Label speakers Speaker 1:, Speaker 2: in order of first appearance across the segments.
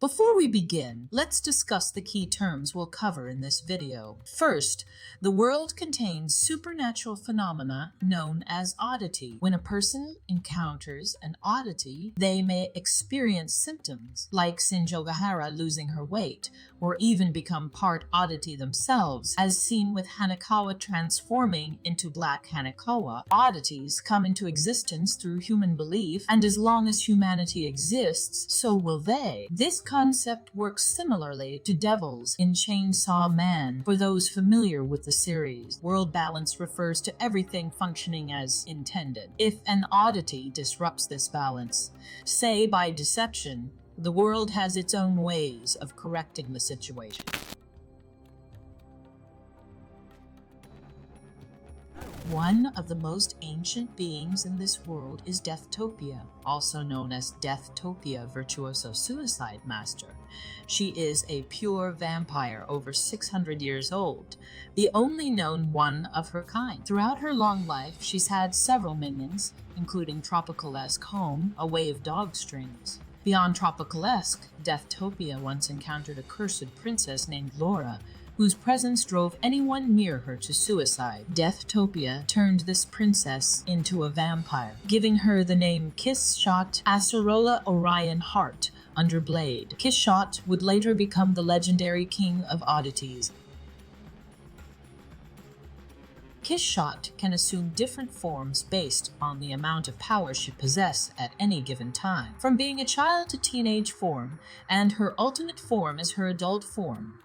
Speaker 1: Before we begin, let's discuss the key terms we'll cover in this video. First, the world contains supernatural phenomena known as oddity. When a person encounters an oddity, they may experience symptoms like Senjougahara losing her weight, or even become part oddity themselves, as seen with Hanekawa transforming into Black Hanekawa. Oddities come into existence through human belief, and as long as humanity exists, so will they. This concept works similarly to devils in Chainsaw Man for those familiar with the series. World balance refers to everything functioning as intended. If an oddity disrupts this balance, say by deception, the world has its own ways of correcting the situation. One of the most ancient beings in this world is Deathtopia, also known as Deathtopia Virtuoso Suicide Master. She is a pure vampire over 600 years old, the only known one of her kind. Throughout her long life, she's had several minions, including Tropicalesque Home, a way of dog strings. Beyond Tropicalesque, Deathtopia once encountered a cursed princess named Laura, whose presence drove anyone near her to suicide. Deathtopia turned this princess into a vampire, giving her the name Kiss Shot Acerola-Orion Heart under Blade. Kiss Shot would later become the legendary king of oddities. Kiss Shot can assume different forms based on the amount of power she possesses at any given time, from being a child to teenage form, and her ultimate form is her adult form.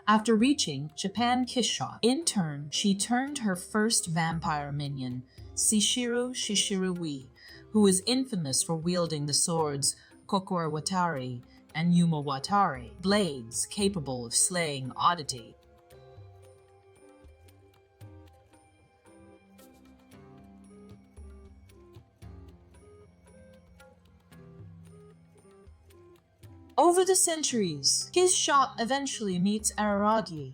Speaker 1: After reaching Japan Kiss Shot, in turn, she turned her first vampire minion, Seishirou, who is infamous for wielding the swords Kokoro-Watari and Yuma-Watari, blades capable of slaying oddity. Over the centuries, Kiss Shot eventually meets Araragi,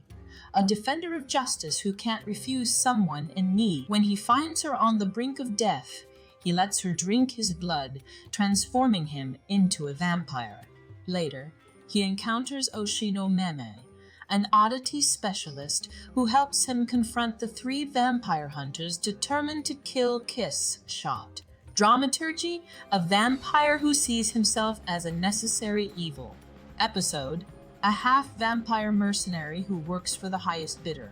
Speaker 1: a defender of justice who can't refuse someone in need. When he finds her on the brink of death, he lets her drink his blood, transforming him into a vampire. Later, he encounters Oshino Ougi, an oddity specialist who helps him confront the three vampire hunters determined to kill Kiss Shot. Dramaturgy, a vampire who sees himself as a necessary evil. Episode, a half-vampire mercenary who works for the highest bidder.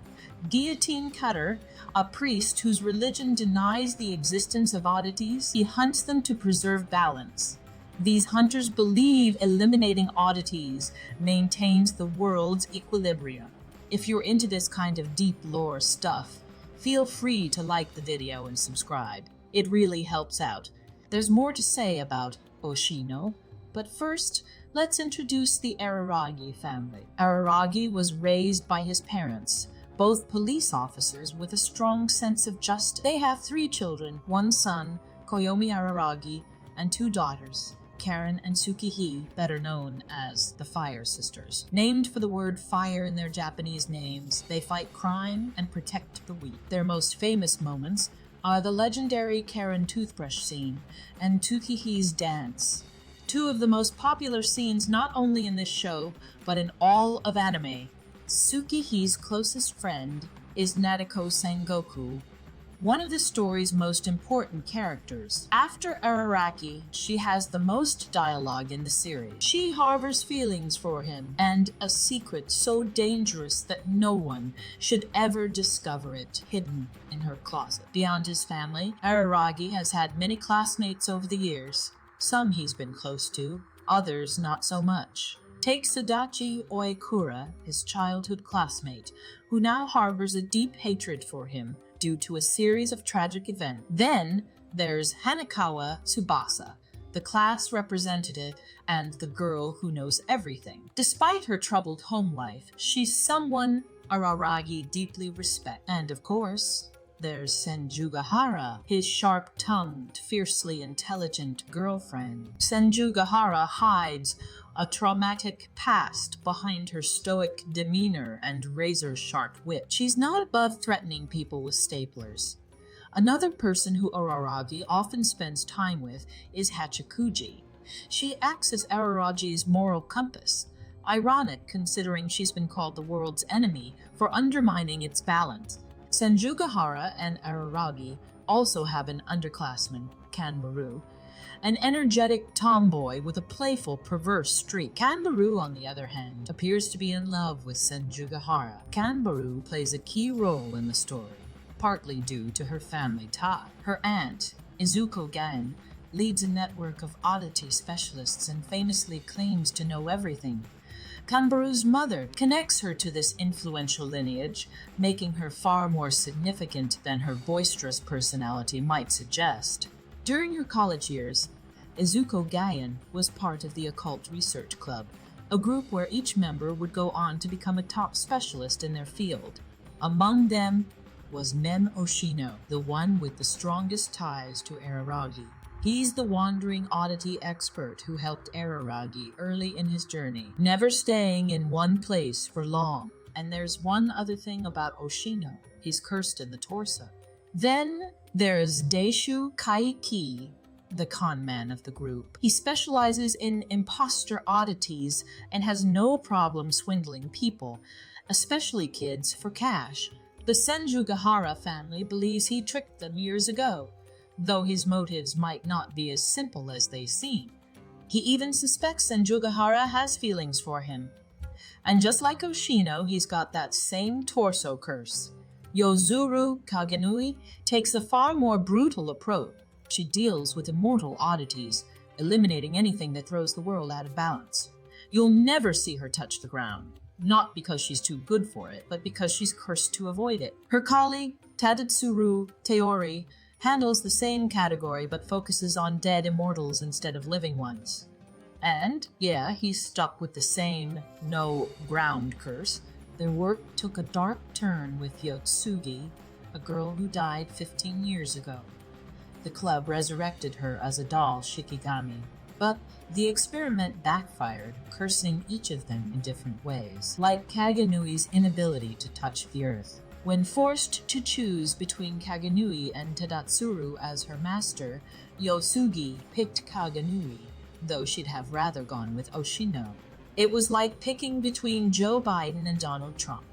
Speaker 1: Guillotine Cutter, a priest whose religion denies the existence of oddities. He hunts them to preserve balance. These hunters believe eliminating oddities maintains the world's equilibrium. If you're into this kind of deep lore stuff, feel free to like the video and subscribe. It really helps out. There's more to say about Oshino, but first, let's introduce the Araragi family. Araragi was raised by his parents, both police officers with a strong sense of justice. They have 3 children, 1 son, Koyomi Araragi, and 2 daughters, Karen and Tsukihi, better known as the Fire Sisters. Named for the word fire in their Japanese names, they fight crime and protect the weak. Their most famous moments are the legendary Karen toothbrush scene and Tsukihi's dance, 2 of the most popular scenes not only in this show, but in all of anime. Tsukihi's closest friend is Nadeko Sengoku, one of the story's most important characters. After Araragi, she has the most dialogue in the series. She harbors feelings for him, and a secret so dangerous that no one should ever discover it, hidden in her closet. Beyond his family, Araragi has had many classmates over the years. Some he's been close to, others not so much. Take Sodachi Oikura, his childhood classmate, who now harbors a deep hatred for him due to a series of tragic events. Then there's Hanekawa Tsubasa, the class representative and the girl who knows everything. Despite her troubled home life, she's someone Araragi deeply respects. And of course, there's Senjougahara, his sharp-tongued, fiercely intelligent girlfriend. Senjougahara hides a traumatic past behind her stoic demeanor and razor-sharp wit. She's not above threatening people with staplers. Another person who Araragi often spends time with is Hachikuji. She acts as Araragi's moral compass. Ironic considering she's been called the world's enemy for undermining its balance. Senjougahara and Araragi also have an underclassman, Kanbaru, an energetic tomboy with a playful, perverse streak. Kanbaru, on the other hand, appears to be in love with Senjougahara. Kanbaru plays a key role in the story, partly due to her family tie. Her aunt, Izuko Gaen, leads a network of oddity specialists and famously claims to know everything. Kanbaru's mother connects her to this influential lineage, making her far more significant than her boisterous personality might suggest. During her college years, Izuko Gaen was part of the Occult Research Club, a group where each member would go on to become a top specialist in their field. Among them was Mem Oshino, the one with the strongest ties to Araragi. He's the wandering oddity expert who helped Araragi early in his journey, never staying in one place for long. And there's one other thing about Oshino: he's cursed in the torso. Then there's Deishu Kaiki, the con man of the group. He specializes in imposter oddities and has no problem swindling people, especially kids, for cash. The Senjougahara family believes he tricked them years ago, though his motives might not be as simple as they seem. He even suspects Senjougahara has feelings for him. And just like Oshino, he's got that same torso curse. Yozuru Kagenui takes a far more brutal approach. She deals with immortal oddities, eliminating anything that throws the world out of balance. You'll never see her touch the ground, not because she's too good for it, but because she's cursed to avoid it. Her colleague, Tadatsuru Teori, handles the same category but focuses on dead immortals instead of living ones. And, yeah, he's stuck with the same no ground curse. Their work took a dark turn with Yotsugi, a girl who died 15 years ago. The club resurrected her as a doll Shikigami, but the experiment backfired, cursing each of them in different ways, like Kagenui's inability to touch the earth. When forced to choose between Kagenui and Tadatsuru as her master, Yotsugi picked Kagenui, though she'd have rather gone with Oshino. It was like picking between Joe Biden and Donald Trump.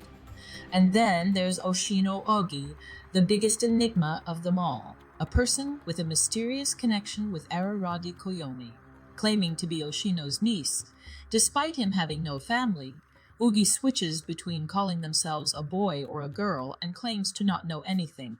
Speaker 1: And then there's Oshino Ougi, the biggest enigma of them all, a person with a mysterious connection with Araragi Koyomi, claiming to be Oshino's niece. Despite him having no family, Ougi switches between calling themselves a boy or a girl and claims to not know anything.